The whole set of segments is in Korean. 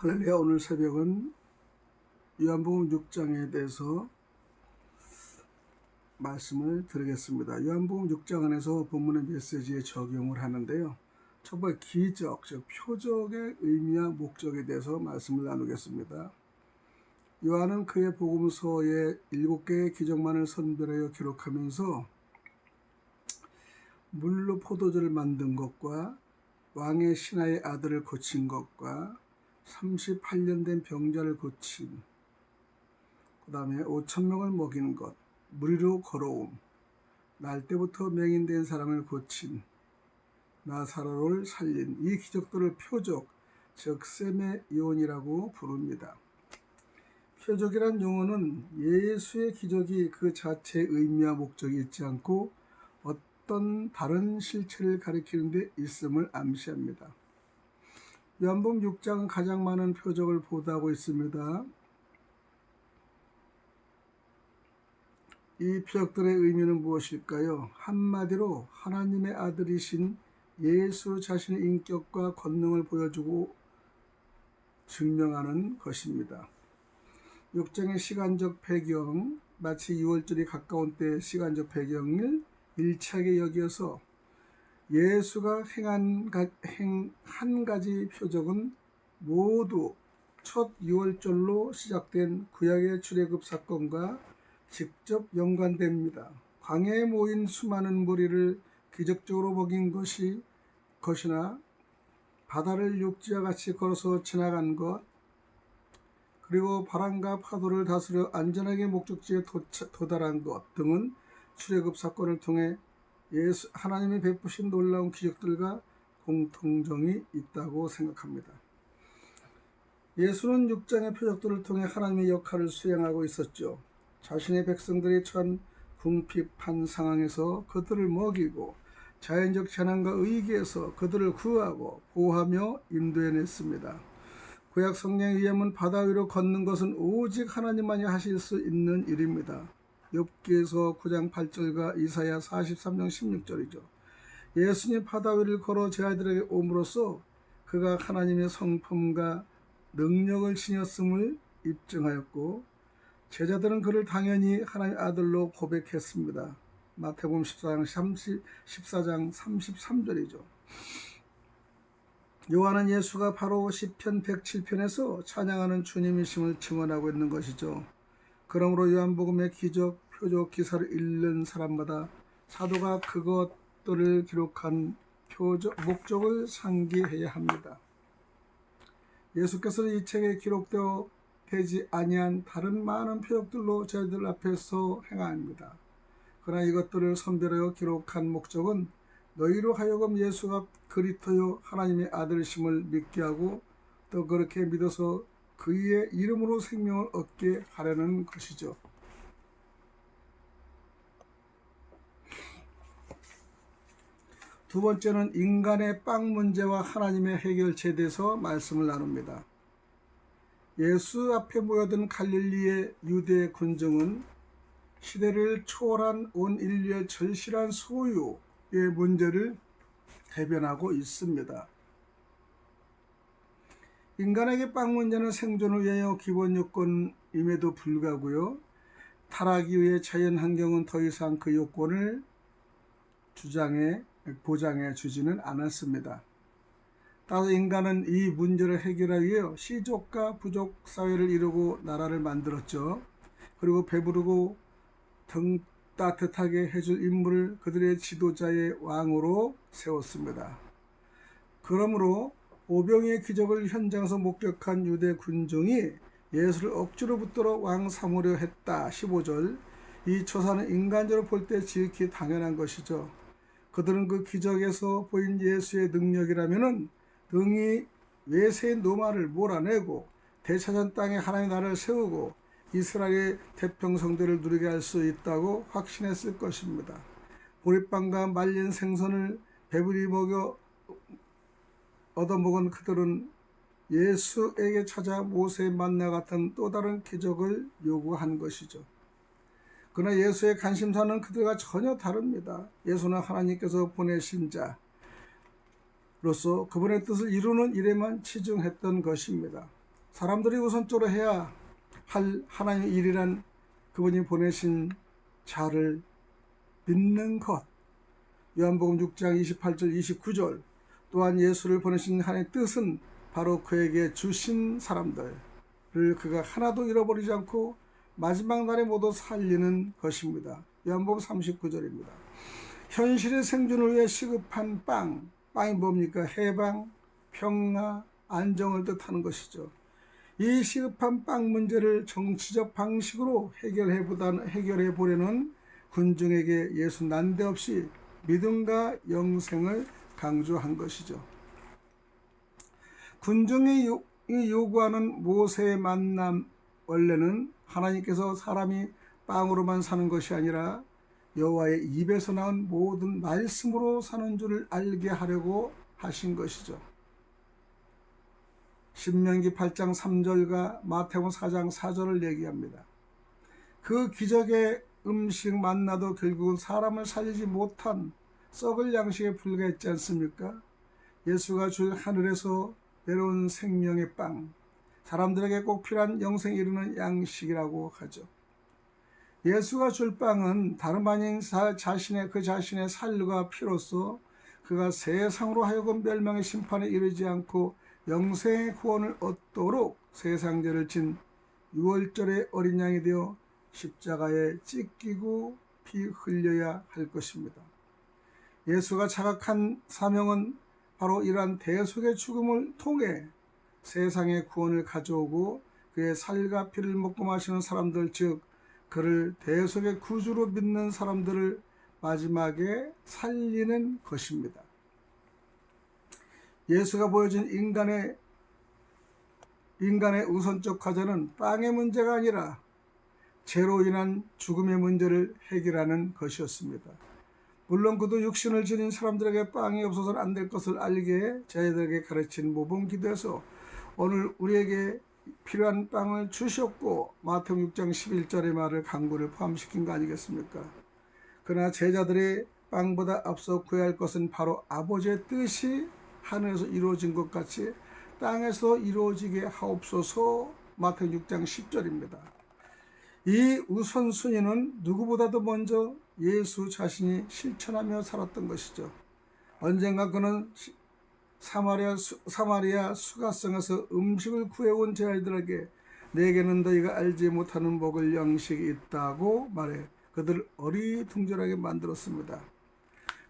할렐루야. 오늘 새벽은 요한복음 6장에 대해서 말씀을 드리겠습니다. 요한복음 6장 안에서 본문의 메시지에 적용을 하는데요. 첫 번째 기적, 즉 표적의 의미와 목적에 대해서 말씀을 나누겠습니다. 요한은 그의 복음서에 7개의 기적만을 선별하여 기록하면서 물로 포도주를 만든 것과 왕의 신하의 아들을 고친 것과 38년 된 병자를 고친, 그 다음에 5,000명을 먹인 것, 물 위로 걸어옴, 날 때부터 맹인된 사람을 고친, 나사로를 살린 이 기적들을 표적, 즉 세메이온이라고 부릅니다. 표적이란 용어는 예수의 기적이 그 자체의 의미와 목적이 있지 않고 어떤 다른 실체를 가리키는 데 있음을 암시합니다. 요한복음 6장은 가장 많은 표적을 보도하고 있습니다. 이 표적들의 의미는 무엇일까요? 한마디로 하나님의 아들이신 예수 자신의 인격과 권능을 보여주고 증명하는 것입니다. 6장의 시간적 배경, 마치 6월절이 가까운 때의 시간적 배경을 일치하게 여겨서 예수가 행한 한 가지 표적은 모두 첫 6월절로 시작된 구약의 출애굽 사건과 직접 연관됩니다. 광야에 모인 수많은 무리를 기적적으로 먹인 것이나 바다를 육지와 같이 걸어서 지나간 것, 그리고 바람과 파도를 다스려 안전하게 목적지에 도달한 것 등은 출애굽 사건을 통해 하나님이 베푸신 놀라운 기적들과 공통점이 있다고 생각합니다. 예수는 6장의 표적들을 통해 하나님의 역할을 수행하고 있었죠. 자신의 백성들이 처한 궁핍한 상황에서 그들을 먹이고 자연적 재난과 위기에서 그들을 구하고 보호하며 인도해냈습니다. 구약 성경에 의하면 바다 위로 걷는 것은 오직 하나님만이 하실 수 있는 일입니다. 욥기에서 9장 8절과 이사야 43장 16절이죠. 예수님 바다 위를 걸어 제 아이들에게 옴으로써 그가 하나님의 성품과 능력을 지녔음을 입증하였고, 제자들은 그를 당연히 하나님의 아들로 고백했습니다. 마태복음 14장 33절이죠. 요한은 예수가 바로 시편 107편에서 찬양하는 주님이심을 증언하고 있는 것이죠. 그러므로 요한복음의 기적, 표적, 기사를 읽는 사람마다 사도가 그것들을 기록한 목적을 상기해야 합니다. 예수께서는 이 책에 기록되어 되지 아니한 다른 많은 표적들로 저희들 앞에서 행합니다. 그러나 이것들을 선별하여 기록한 목적은 너희로 하여금 예수가 그리스도요 하나님의 아들이심을 믿게 하고 또 그렇게 믿어서 그의 이름으로 생명을 얻게 하려는 것이죠. 두 번째는 인간의 빵 문제와 하나님의 해결책에 대해서 말씀을 나눕니다. 예수 앞에 모여든 갈릴리의 유대 군중은 시대를 초월한 온 인류의 절실한 소유의 문제를 대변하고 있습니다. 인간에게 빵 문제는 생존을 위하여 기본 요건임에도 불구하고요, 타락 이후의 자연 환경은 더 이상 그 요건을 보장해 주지는 않았습니다. 따라서 인간은 이 문제를 해결하기 위해 시족과 부족 사회를 이루고 나라를 만들었죠. 그리고 배부르고 등 따뜻하게 해줄 인물을 그들의 지도자의 왕으로 세웠습니다. 그러므로 오병이의 기적을 현장에서 목격한 유대 군중이 예수를 억지로 붙들어 왕 삼으려 했다. 15절. 이 처사는 인간적으로 볼 때 지극히 당연한 것이죠. 그들은 그 기적에서 보인 예수의 능력이라면은 등이 외세의 노마를 몰아내고 대차전 땅에 하나님의 나라를 세우고 이스라엘의 태평성대를 누리게 할 수 있다고 확신했을 것입니다. 보리빵과 말린 생선을 배불리 얻어먹은 그들은 예수에게 찾아 모세의 만나 같은 또 다른 기적을 요구한 것이죠. 그러나 예수의 관심사는 그들과 전혀 다릅니다. 예수는 하나님께서 보내신 자로서 그분의 뜻을 이루는 일에만 치중했던 것입니다. 사람들이 우선적으로 해야 할 하나님의 일이란 그분이 보내신 자를 믿는 것. 요한복음 6장 28절 29절 또한 예수를 보내신 하나님의 뜻은 바로 그에게 주신 사람들을 그가 하나도 잃어버리지 않고 마지막 날에 모두 살리는 것입니다. 요한복음 39절입니다. 현실의 생존을 위해 시급한 빵이 뭡니까? 해방, 평화, 안정을 뜻하는 것이죠. 이 시급한 빵 문제를 정치적 방식으로 해결해 보려는 군중에게 예수 난데없이 믿음과 영생을 강조한 것이죠. 군중이 요구하는 모세의 만남, 원래는 하나님께서 사람이 빵으로만 사는 것이 아니라 여호와의 입에서 나온 모든 말씀으로 사는 줄을 알게 하려고 하신 것이죠. 신명기 8장 3절과 마태복음 4장 4절을 얘기합니다. 그 기적의 음식 만나도 결국은 사람을 살리지 못한 썩을 양식에 불과했지 않습니까? 예수가 줄 하늘에서 내려온 생명의 빵, 사람들에게 꼭 필요한 영생에 이르는 양식이라고 하죠. 예수가 줄 빵은 다름 아닌 그 자신의 살과 피로써 그가 세상으로 하여금 멸망의 심판에 이르지 않고 영생의 구원을 얻도록 세상죄를 진 유월절의 어린 양이 되어 십자가에 찢기고 피 흘려야 할 것입니다. 예수가 자각한 사명은 바로 이러한 대속의 죽음을 통해 세상의 구원을 가져오고 그의 살과 피를 먹고 마시는 사람들, 즉 그를 대속의 구주로 믿는 사람들을 마지막에 살리는 것입니다. 예수가 보여준 인간의 우선적 과제는 빵의 문제가 아니라 죄로 인한 죽음의 문제를 해결하는 것이었습니다. 물론 그도 육신을 지닌 사람들에게 빵이 없어서는 안 될 것을 알게 제자들에게 가르친 모범 기도에서 오늘 우리에게 필요한 빵을 주셨고 마태복음 6장 11절의 말을 강구를 포함시킨 거 아니겠습니까? 그러나 제자들의 빵보다 앞서 구해야 할 것은 바로 아버지의 뜻이 하늘에서 이루어진 것 같이 땅에서 이루어지게 하옵소서. 마태복음 6장 10절입니다. 이 우선순위는 누구보다도 먼저 예수 자신이 실천하며 살았던 것이죠. 언젠가 그는 사마리아 수가성에서 음식을 구해온 제자들에게 내게는 너희가 알지 못하는 먹을 양식이 있다고 말해 그들을 어리둥절하게 만들었습니다.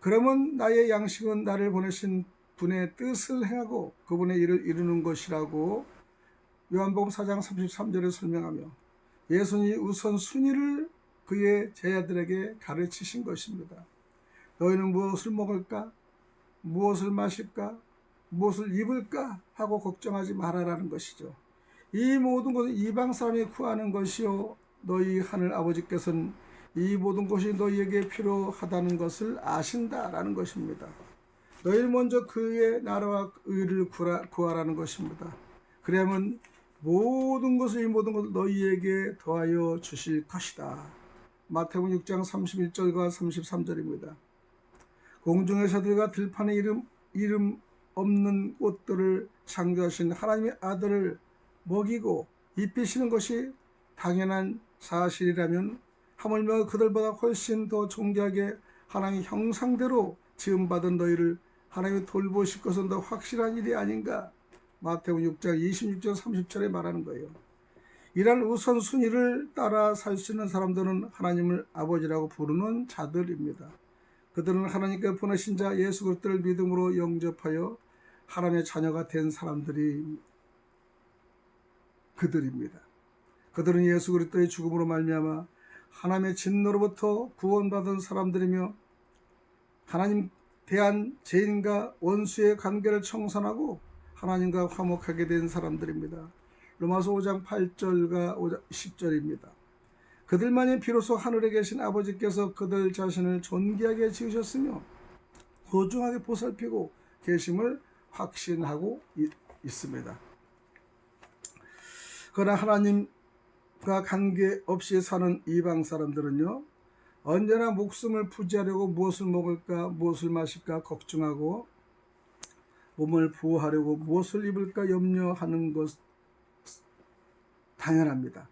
그러면 나의 양식은 나를 보내신 분의 뜻을 행하고 그분의 일을 이루는 것이라고 요한복음 4장 33절에 설명하며 예수님이 우선순위를 그의 제자들에게 가르치신 것입니다. 너희는 무엇을 먹을까? 무엇을 마실까? 무엇을 입을까? 하고 걱정하지 말아라는 것이죠. 이 모든 것은 이방 사람이 구하는 것이요 너희 하늘 아버지께서는 이 모든 것이 너희에게 필요하다는 것을 아신다라는 것입니다. 너희는 먼저 그의 나라와 의를 구하라는 것입니다. 그러면 이 모든 것을 너희에게 더하여 주실 것이다. 마태복음 6장 31절과 33절입니다. 공중의 새들과 들판의 이름 없는 꽃들을 창조하신 하나님의 아들을 먹이고 입히시는 것이 당연한 사실이라면 하물며 그들보다 훨씬 더 존귀하게 하나님의 형상대로 지음받은 너희를 하나님이 돌보실 것은 더 확실한 일이 아닌가? 마태복음 6장 26절 30절에 말하는 거예요. 이러한 우선순위를 따라 살 수 있는 사람들은 하나님을 아버지라고 부르는 자들입니다. 그들은 하나님께 보내신 자 예수 그리스도를 믿음으로 영접하여 하나님의 자녀가 된 사람들이 그들입니다. 그들은 예수 그리스도의 죽음으로 말미암아 하나님의 진노로부터 구원받은 사람들이며 하나님 대한 죄인과 원수의 관계를 청산하고 하나님과 화목하게 된 사람들입니다. 로마서 5장 8절과 10절입니다. 그들만이 비로소 하늘에 계신 아버지께서 그들 자신을 존귀하게 지으셨으며 소중하게 보살피고 계심을 확신하고 있습니다. 그러나 하나님과 관계없이 사는 이방 사람들은요, 언제나 목숨을 부지하려고 무엇을 먹을까 무엇을 마실까 걱정하고 몸을 보호하려고 무엇을 입을까 염려하는 당연합니다.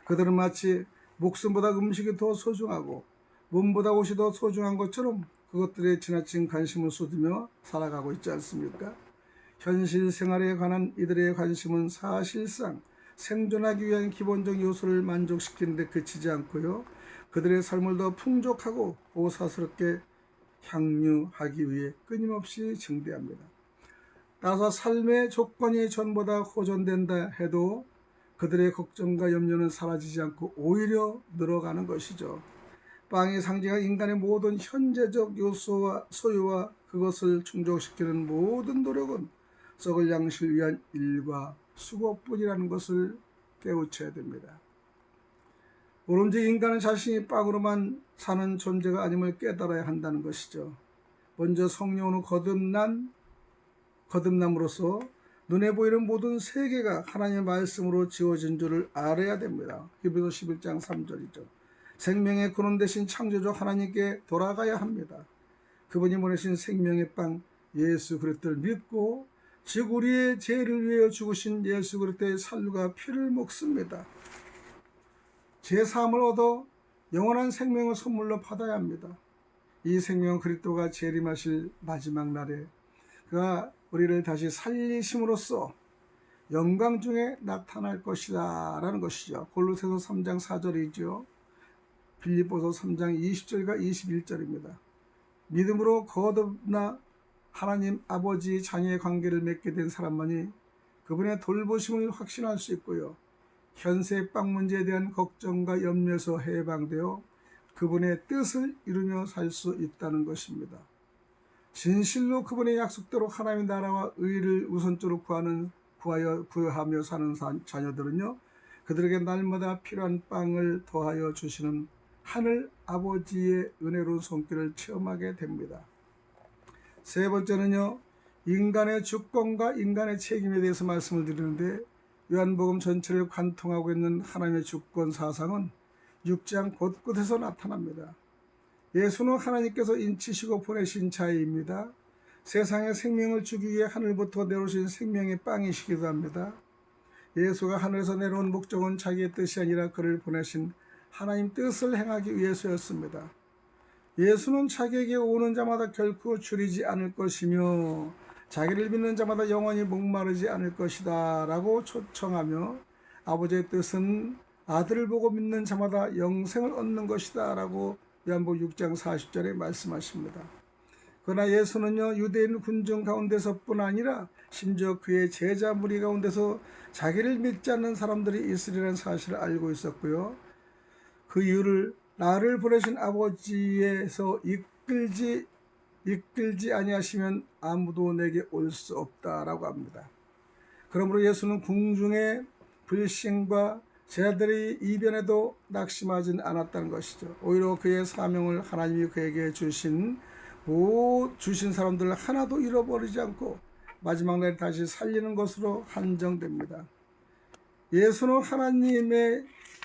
그들은 마치 목숨보다 음식이 더 소중하고 몸보다 옷이 더 소중한 것처럼 그것들에 지나친 관심을 쏟으며 살아가고 있지 않습니까? 현실 생활에 관한 이들의 관심은 사실상 생존하기 위한 기본적 요소를 만족시키는 데 그치지 않고요. 그들의 삶을 더 풍족하고 보사스럽게 향유하기 위해 끊임없이 증대합니다. 따라서 삶의 조건이 전보다 호전된다 해도 그들의 걱정과 염려는 사라지지 않고 오히려 늘어가는 것이죠. 빵이 상징한 인간의 모든 현재적 요소와 소유와 그것을 충족시키는 모든 노력은 썩을 양식을 위한 일과 수고뿐이라는 것을 깨우쳐야 됩니다. 오로지 인간은 자신이 빵으로만 사는 존재가 아님을 깨달아야 한다는 것이죠. 먼저 성령으로 거듭남으로써 눈에 보이는 모든 세계가 하나님의 말씀으로 지어진 줄을 알아야 됩니다. 히브리서 11장 3절이죠. 생명의 근원 되신 창조주 하나님께 돌아가야 합니다. 그분이 보내신 생명의 빵 예수 그리스도를 믿고 즉 우리의 죄를 위하여 죽으신 예수 그리스도의 살과 피를 먹습니다. 제3을 얻어 영원한 생명을 선물로 받아야 합니다. 이 생명은 그리스도가 재림하실 마지막 날에 그가 우리를 다시 살리심으로써 영광 중에 나타날 것이다 라는 것이죠. 골로새서 3장 4절이죠. 빌립보서 3장 20절과 21절입니다. 믿음으로 거듭나 하나님 아버지 자녀의 관계를 맺게 된 사람만이 그분의 돌보심을 확신할 수 있고요. 현세 빵 문제에 대한 걱정과 염려에서 해방되어 그분의 뜻을 이루며 살 수 있다는 것입니다. 진실로 그분의 약속대로 하나님의 나라와 의를 우선적으로 구하며 사는 자녀들은요, 그들에게 날마다 필요한 빵을 더하여 주시는 하늘 아버지의 은혜로운 손길을 체험하게 됩니다. 세 번째는요, 인간의 주권과 인간의 책임에 대해서 말씀을 드리는데, 요한복음 전체를 관통하고 있는 하나님의 주권 사상은 6장 곳곳에서 나타납니다. 예수는 하나님께서 인치시고 보내신 자입니다. 세상에 생명을 주기 위해 하늘부터 내려오신 생명의 빵이시기도 합니다. 예수가 하늘에서 내려온 목적은 자기의 뜻이 아니라 그를 보내신 하나님 뜻을 행하기 위해서였습니다. 예수는 자기에게 오는 자마다 결코 줄이지 않을 것이며 자기를 믿는 자마다 영원히 목마르지 않을 것이다 라고 초청하며 아버지의 뜻은 아들을 보고 믿는 자마다 영생을 얻는 것이다 라고 요한복음 6장 40절에 말씀하십니다. 그러나 예수는요, 유대인 군중 가운데서뿐 아니라 심지어 그의 제자 무리 가운데서 자기를 믿지 않는 사람들이 있으리라는 사실을 알고 있었고요. 그 이유를 나를 보내신 아버지에서 이끌지 아니하시면 아무도 내게 올 수 없다라고 합니다. 그러므로 예수는 궁중의 불신과 제자들의 이변에도 낙심하진 않았다는 것이죠. 오히려 그의 사명을 하나님이 그에게 주신 사람들을 하나도 잃어버리지 않고 마지막 날에 다시 살리는 것으로 한정됩니다. 예수는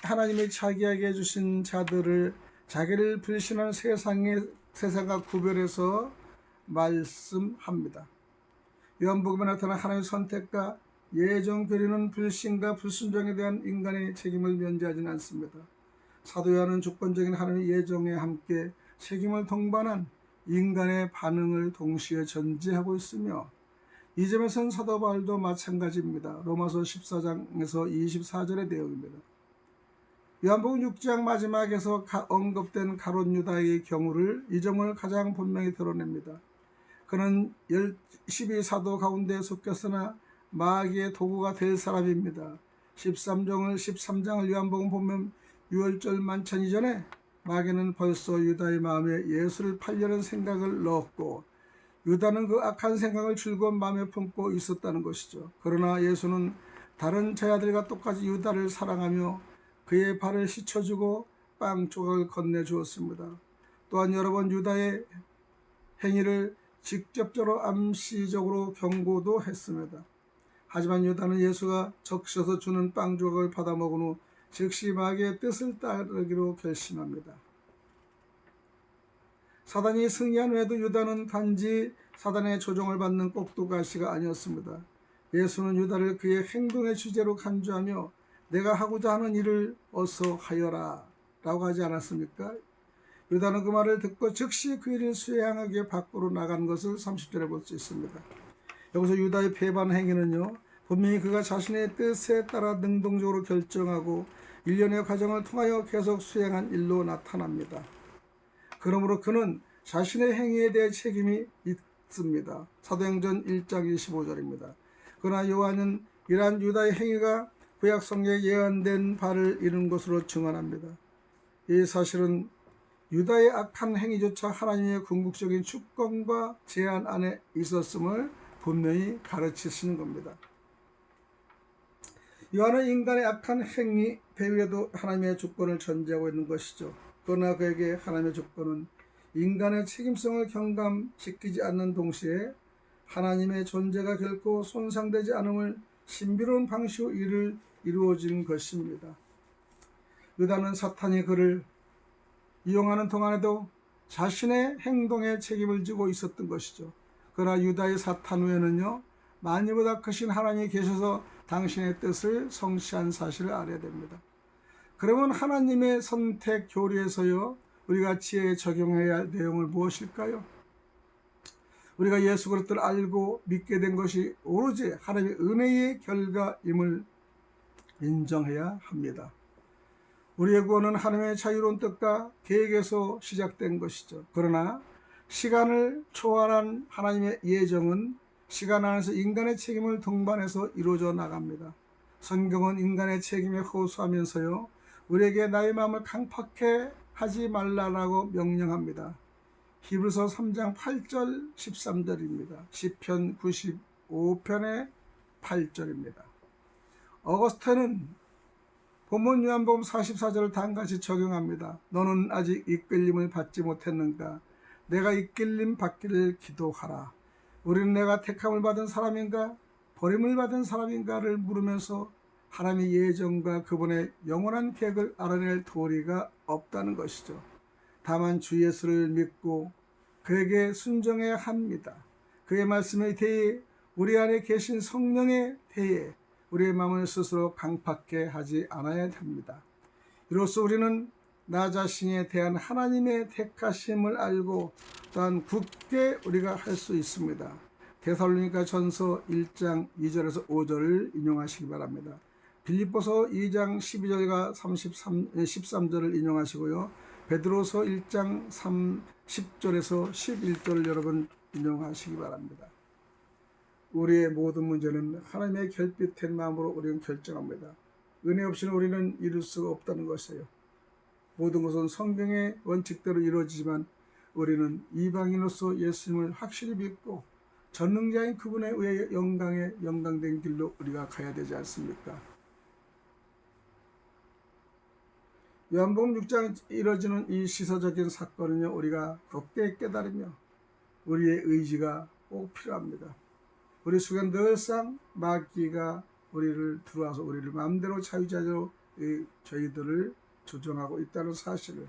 하나님의 자기에게 주신 자들을 자기를 불신하는 세상과 구별해서 말씀합니다. 요한복음에 나타난 하나님의 선택과 예정 그리는 불신과 불순종에 대한 인간의 책임을 면제하지는 않습니다. 사도 요한은 주권적인 하나님의 예정에 함께 책임을 동반한 인간의 반응을 동시에 전제하고 있으며 이 점에서는 사도 바울도 마찬가지입니다. 로마서 14장에서 24절의 내용입니다. 요한복음 6장 마지막에서 언급된 가룟 유다의 경우를 이 점을 가장 분명히 드러냅니다. 그는 12사도 가운데 속였으나 마귀의 도구가 될 사람입니다. 13장을 요한복음 보면 6월절 만찬 이전에 마귀는 벌써 유다의 마음에 예수를 팔려는 생각을 넣었고 유다는 그 악한 생각을 즐거운 마음에 품고 있었다는 것이죠. 그러나 예수는 다른 제자들과 똑같이 유다를 사랑하며 그의 발을 씻어주고 빵 조각을 건네주었습니다. 또한 여러 번 유다의 행위를 직접적으로 암시적으로 경고도 했습니다. 하지만 유다는 예수가 적셔서 주는 빵 조각을 받아 먹은 후 즉시 마귀의 뜻을 따르기로 결심합니다. 사단이 승리한 후에도 유다는 단지 사단의 조종을 받는 꼭두가시가 아니었습니다. 예수는 유다를 그의 행동의 주제로 간주하며 내가 하고자 하는 일을 어서 하여라 라고 하지 않았습니까? 유다는 그 말을 듣고 즉시 그 일을 수행하기 위해 밖으로 나간 것을 30절에 볼 수 있습니다. 여기서 유다의 배반 행위는요, 분명히 그가 자신의 뜻에 따라 능동적으로 결정하고 일련의 과정을 통하여 계속 수행한 일로 나타납니다. 그러므로 그는 자신의 행위에 대해 책임이 있습니다. 사도행전 1장 25절입니다. 그러나 요한은 이러한 유다의 행위가 구약 성경에 예언된 바를 이룬 것으로 증언합니다. 이 사실은 유다의 악한 행위조차 하나님의 궁극적인 주권과 제한 안에 있었음을 분명히 가르치시는 겁니다. 요한은 인간의 악한 행위 배후에도 하나님의 주권을 전제하고 있는 것이죠. 그러나 그에게 하나님의 주권은 인간의 책임성을 경감시키지 않는 동시에 하나님의 존재가 결코 손상되지 않음을 신비로운 방식으로 일을 이루어진 것입니다. 유다는 사탄이 그를 이용하는 동안에도 자신의 행동에 책임을 지고 있었던 것이죠. 그러나 유다의 사탄 후에는요, 만유보다 크신 하나님이 계셔서 당신의 뜻을 성취한 사실을 알아야 됩니다. 그러면 하나님의 선택 교리에서요, 우리가 지혜에 적용해야 할 내용은 무엇일까요? 우리가 예수 그리스도를 알고 믿게 된 것이 오로지 하나님의 은혜의 결과임을 인정해야 합니다. 우리의 구원은 하나님의 자유로운 뜻과 계획에서 시작된 것이죠. 그러나 시간을 초월한 하나님의 예정은 시간 안에서 인간의 책임을 동반해서 이루어져 나갑니다. 성경은 인간의 책임에 호소하면서요, 우리에게 나의 마음을 강팍해 하지 말라라고 명령합니다. 히브리서 3장 8절 13절입니다. 시편 95편의 8절입니다. 어거스틴은 본문 요한복음 44절을 다음같이 적용합니다. 너는 아직 이끌림을 받지 못했는가? 내가 이끌림 받기를 기도하라. 우리는 내가 택함을 받은 사람인가? 버림을 받은 사람인가를 물으면서 하나님의 예정과 그분의 영원한 계획을 알아낼 도리가 없다는 것이죠. 다만 주 예수를 믿고 그에게 순종해야 합니다. 그의 말씀에 대해 우리 안에 계신 성령에 대해 우리의 마음을 스스로 강팍해 하지 않아야 합니다. 이로써 우리는 나 자신에 대한 하나님의 택하심을 알고 또한 굳게 우리가 할 수 있습니다. 데살로니가 전서 1장 2절에서 5절을 인용하시기 바랍니다. 빌립보서 2장 12절과 13절을 인용하시고요. 베드로서 1장 10절에서 11절을 여러분 인용하시기 바랍니다. 우리의 모든 문제는 하나님의 결핍된 마음으로 우리는 결정합니다. 은혜 없이는 우리는 이룰 수가 없다는 것이에요. 모든 것은 성경의 원칙대로 이루어지지만 우리는 이방인으로서 예수님을 확실히 믿고 전능자인 그분의 의의 영광에 영광된 길로 우리가 가야 되지 않습니까? 요한복음 6장에 이뤄지는 이 시사적인 사건은요, 우리가 곱게 깨달으며 우리의 의지가 꼭 필요합니다. 우리 속엔 늘상 마귀가 우리를 들어와서 우리를 마음대로 자유자재로 저희들을 조종하고 있다는 사실을,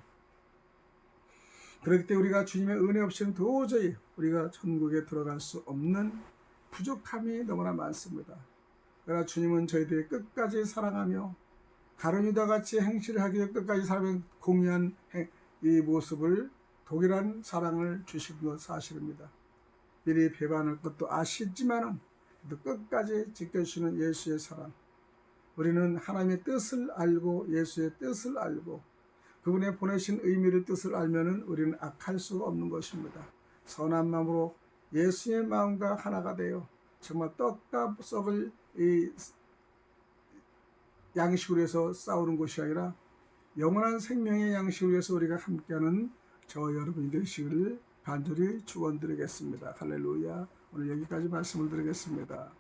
그렇기 때문에 우리가 주님의 은혜 없이는 도저히 우리가 천국에 들어갈 수 없는 부족함이 너무나 많습니다. 그러나 주님은 저희들이 끝까지 사랑하며 가룟 유다같이 행실을 하기 위해 끝까지 사람의 공유한 이 모습을 동일한 사랑을 주신 것 사실입니다. 미리 배반할 것도 아시지만은 끝까지 지켜주시는 예수의 사랑, 우리는 하나님의 뜻을 알고 예수의 뜻을 알고 그분의 보내신 의미를 뜻을 알면은 우리는 악할 수가 없는 것입니다. 선한 마음으로 예수의 마음과 하나가 되어 정말 떡과 썩을 이 양식으로 해서 싸우는 것이 아니라 영원한 생명의 양식으로 해서 우리가 함께하는 저와 여러분이 되시기를 간절히 축원드리겠습니다. 할렐루야. 오늘 여기까지 말씀을 드리겠습니다.